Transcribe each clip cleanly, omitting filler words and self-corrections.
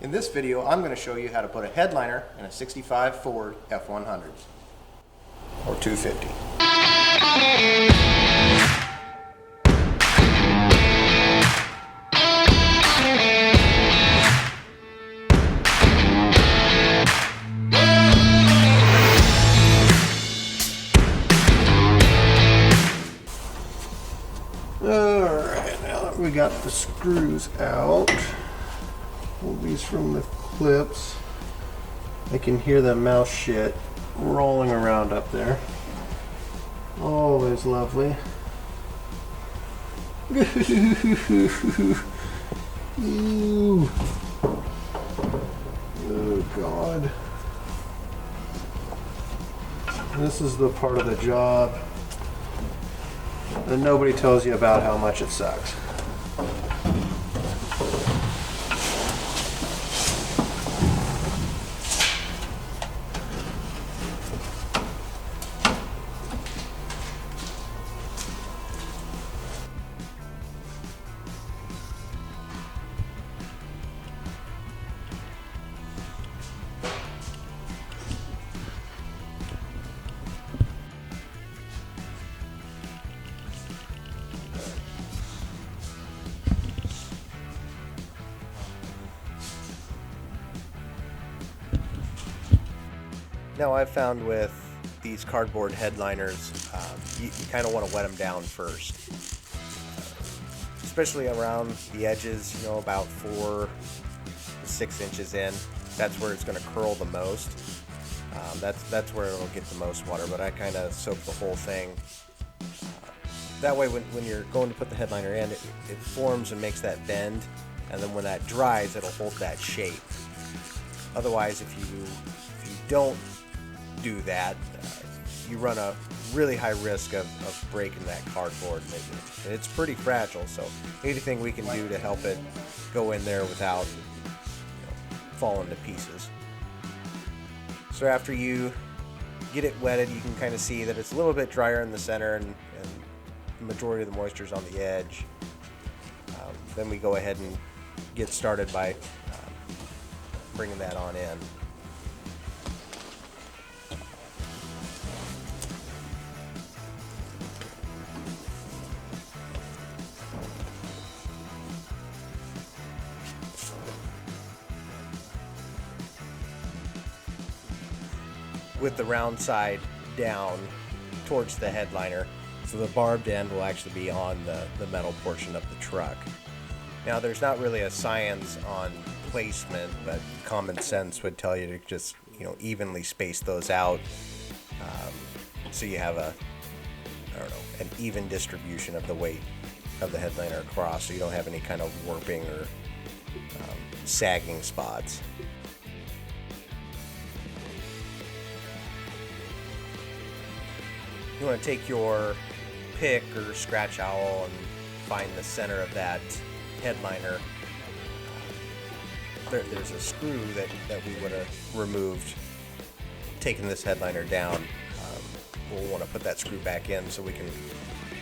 In this video, I'm going to show you how to put a headliner in a 65 Ford F-100 or 250. Alright, now that we got the screws out, pull these from the clips. I can hear that mouse shit rolling around up there. Always lovely. Ew. Oh God. This is the part of the job that nobody tells you about how much it sucks. Now I've found with these cardboard headliners, you kind of want to wet them down first, especially around the edges, you know, about 4 to 6 inches in. That's where it's going to curl the most. That's where it'll get the most water, but I kind of soak the whole thing. That way when you're going to put the headliner in, it forms and makes that bend, and then when that dries, it'll hold that shape. Otherwise, if you don't do that, you run a really high risk of breaking that cardboard. And it's pretty fragile, so anything we can do to help it go in there without falling to pieces. So after you get it wetted, you can kind of see that it's a little bit drier in the center and the majority of the moisture is on the edge. Then we go ahead and get started by bringing that on in. With the round side down towards the headliner, so the barbed end will actually be on the metal portion of the truck. Now there's not really a science on placement, but common sense would tell you to just evenly space those out, so you have an even distribution of the weight of the headliner across, so you don't have any kind of warping or sagging spots. You want to take your pick or scratch owl and find the center of that headliner. There's a screw that we would have removed taking this headliner down. We'll want to put that screw back in so we can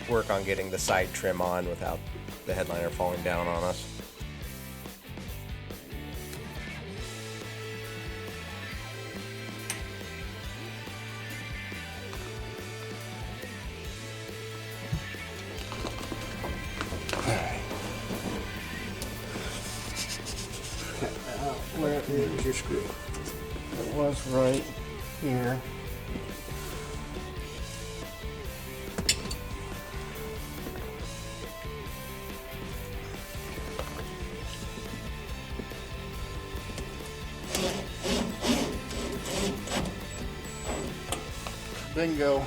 work on getting the side trim on without the headliner falling down on us. Where is your screw? It was right here. Bingo.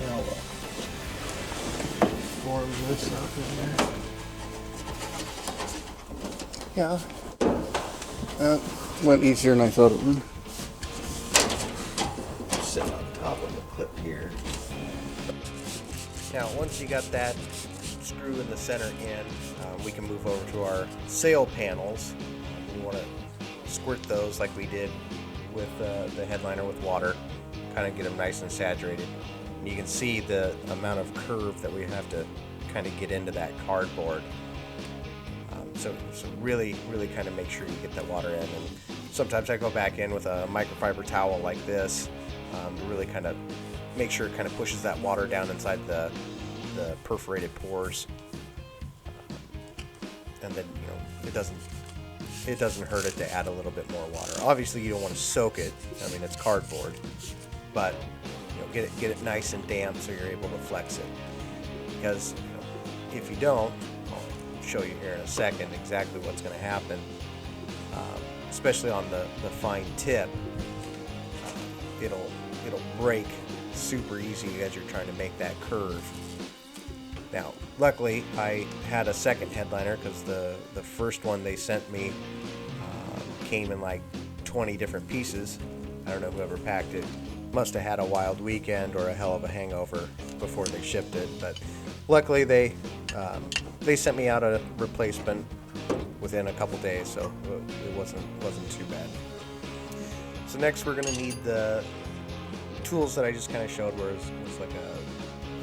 Now form this up in there. Yeah, that went easier than I thought it would. Sit on top of the clip here. Now, once you got that screw in the center in, we can move over to our sail panels. We want to squirt those like we did with the headliner with water, kind of get them nice and saturated. And you can see the amount of curve that we have to kind of get into that cardboard. So really kind of make sure you get that water in. And sometimes I go back in with a microfiber towel like this to really kind of make sure it kind of pushes that water down inside the perforated pores. And then, you know, it doesn't hurt it to add a little bit more water. Obviously, you don't want to soak it. I mean, it's cardboard, but you know, get it nice and damp so you're able to flex it. Because you know, if you don't, I'll show you here in a second exactly what's going to happen. Especially on the fine tip, it'll break super easy as you're trying to make that curve. Now, luckily, I had a second headliner because the first one they sent me came in like 20 different pieces. I don't know whoever packed it. Must have had a wild weekend or a hell of a hangover before they shipped it. But luckily, they sent me out a replacement within a couple days, so it wasn't too bad. So next, we're going to need the tools that I just kind of showed, where it's like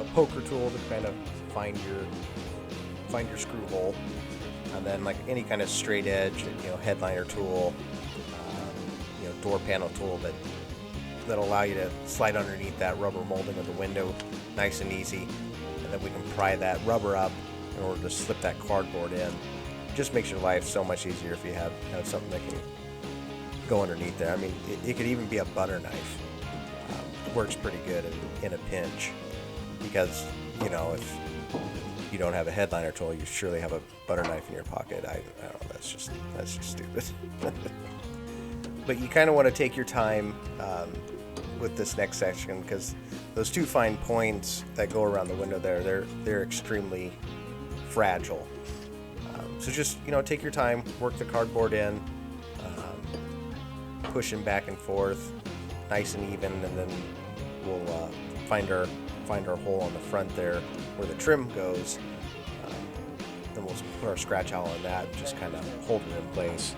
a poker tool to kind of find your screw hole, and then like any kind of straight edge, you know, headliner tool, you know, door panel tool that'll allow you to slide underneath that rubber molding of the window nice and easy, and then we can pry that rubber up in order to slip that cardboard in. Just makes your life so much easier if you have something that can go underneath there. I mean, it could even be a butter knife. It works pretty good in a pinch, because you know, if you don't have a headliner tool, you surely have a butter knife in your pocket. I don't know, that's just stupid. But you kind of want to take your time with this next section, because those two fine points that go around the window there, they're extremely fragile. So just, you know, take your time, work the cardboard in, push them back and forth, nice and even, and then we'll find our hole on the front there where the trim goes. Then we'll put our scratch hole in that and just kind of hold it in place.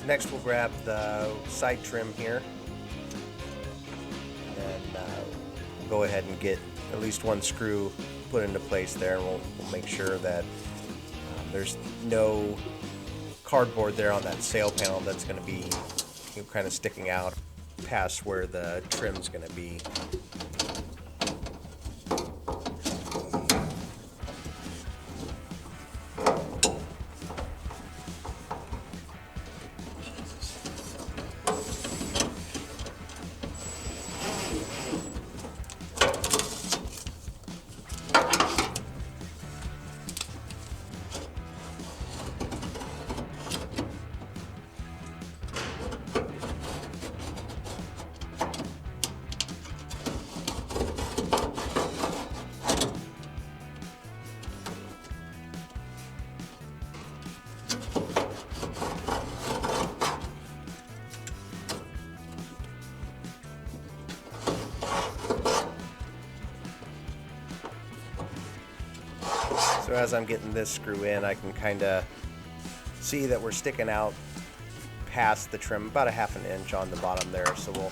Next, we'll grab the side trim here, and go ahead and get at least one screw put into place there. And we'll make sure that there's no cardboard there on that sail panel that's going to be, you know, kind of sticking out past where the trim's going to be. So as I'm getting this screw in, I can kind of see that we're sticking out past the trim about a ½ inch on the bottom there. So we'll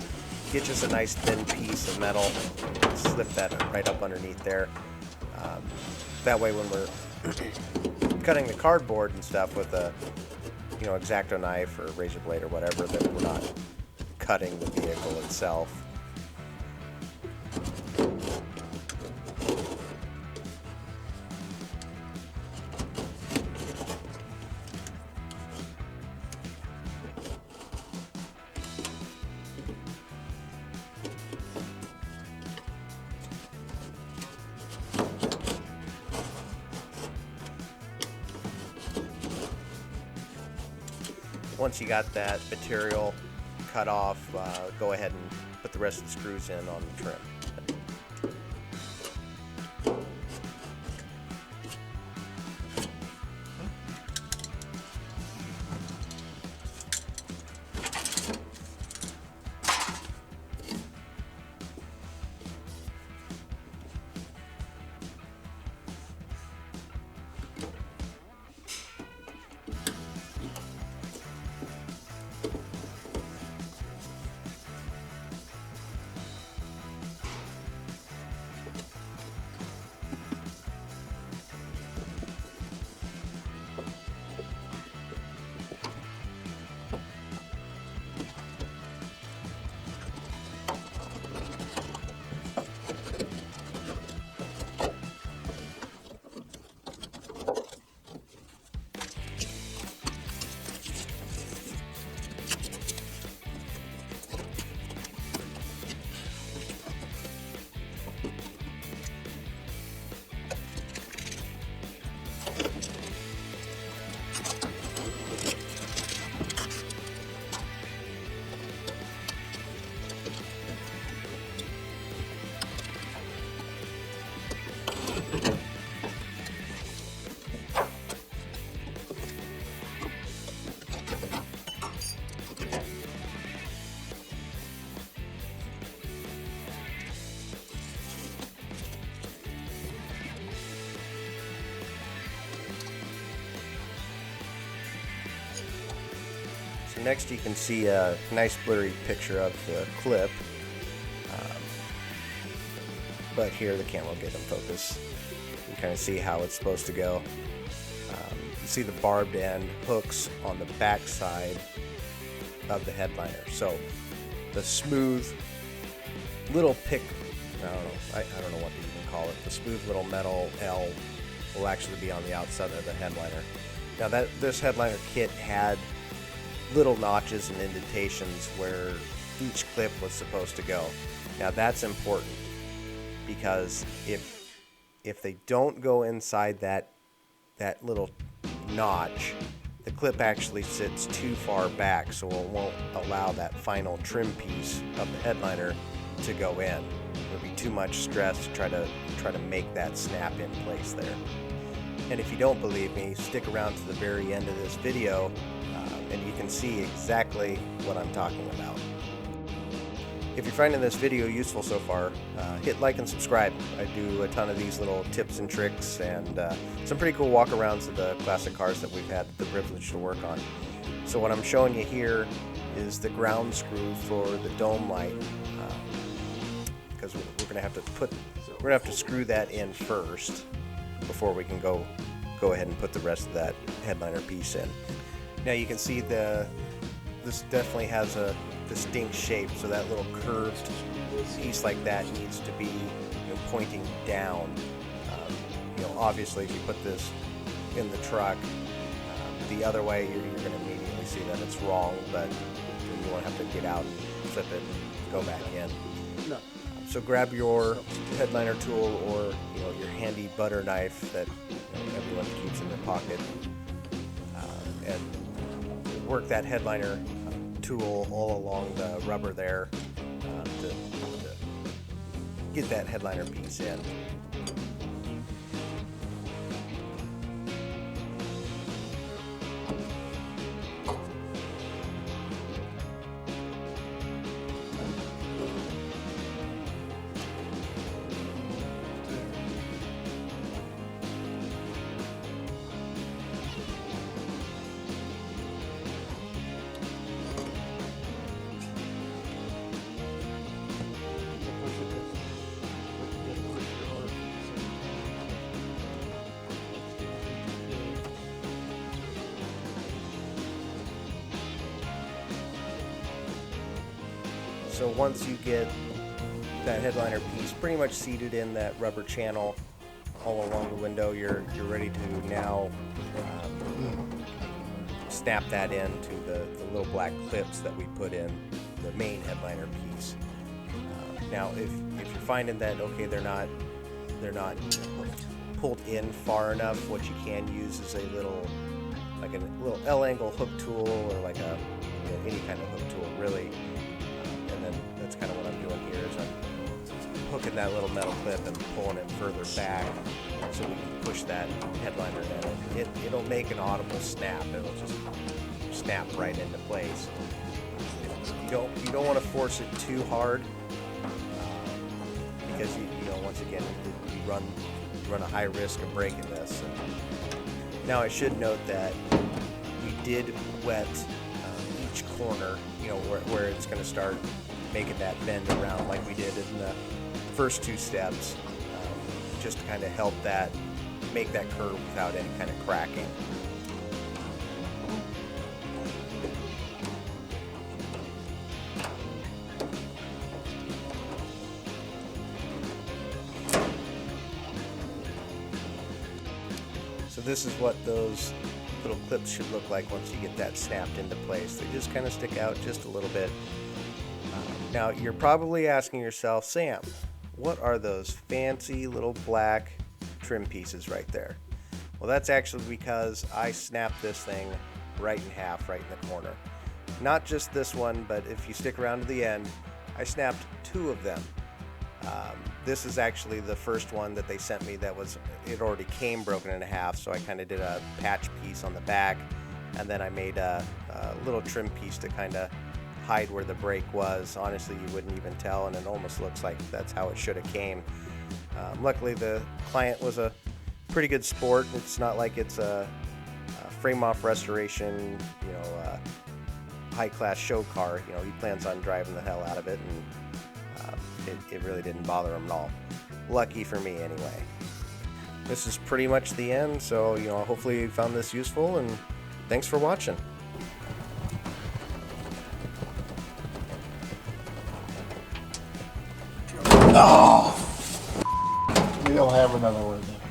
get just a nice thin piece of metal, slip that right up underneath there. That way when we're cutting the cardboard and stuff with a, you know, X-Acto knife or razor blade or whatever, that we're not cutting the vehicle itself. Once you got that material cut off, go ahead and put the rest of the screws in on the trim. Next you can see a nice blurry picture of the clip, but here the camera will get in focus. You can kind of see how it's supposed to go. You see the barbed end hooks on the back side of the headliner. So the smooth little pick, I don't know what to even call it, the smooth little metal L will actually be on the outside of the headliner. Now this headliner kit had little notches and indentations where each clip was supposed to go. Now that's important, because if they don't go inside that little notch, the clip actually sits too far back, so it won't allow that final trim piece of the headliner to go in. It'll be too much stress to try to make that snap in place there. And if you don't believe me, stick around to the very end of this video and you can see exactly what I'm talking about. If you're finding this video useful so far, hit like and subscribe. I do a ton of these little tips and tricks and some pretty cool walkarounds of the classic cars that we've had the privilege to work on. So what I'm showing you here is the ground screw for the dome light, because we're gonna have to screw that in first before we can go ahead and put the rest of that headliner piece in. Now you can see this definitely has a distinct shape, so that little curved piece like that needs to be pointing down. Obviously if you put this in the truck the other way, you're going to immediately see that it's wrong, but you won't have to get out and flip it and go back in. No. So grab your headliner tool or your handy butter knife that everyone keeps in their pocket, and work that headliner tool all along the rubber there to get that headliner piece in. So once you get that headliner piece pretty much seated in that rubber channel all along the window, you're ready to now snap that into the little black clips that we put in the main headliner piece. Now if you're finding that they're not pulled in far enough, what you can use is a little L-angle hook tool, or like any kind of hook tool really. And then that's kind of what I'm doing here, is I'm hooking that little metal clip and pulling it further back so we can push that headliner in. It'll make an audible snap. It'll just snap right into place. You don't want to force it too hard, because once again you run a high risk of breaking this. Now I should note that we did wet each corner, where it's going to start making that bend around like we did in the first two steps, just to kind of help that make that curve without any kind of cracking. So this is what those little clips should look like once you get that snapped into place. They just kind of stick out just a little bit. Now you're probably asking yourself, Sam, what are those fancy little black trim pieces right there? Well, that's actually because I snapped this thing right in half, right in the corner. Not just this one, but if you stick around to the end, I snapped two of them. This is actually the first one that they sent me it already came broken in half, so I kind of did a patch piece on the back, and then I made a little trim piece to kind of hide where the break was. Honestly, you wouldn't even tell, and it almost looks like that's how it should have came. Luckily, the client was a pretty good sport. It's not like it's a frame-off restoration, high-class show car. You know, he plans on driving the hell out of it, and it really didn't bother him at all. Lucky for me, anyway. This is pretty much the end, so, you know, hopefully you found this useful, and thanks for watching. Oh! We don't have another word there.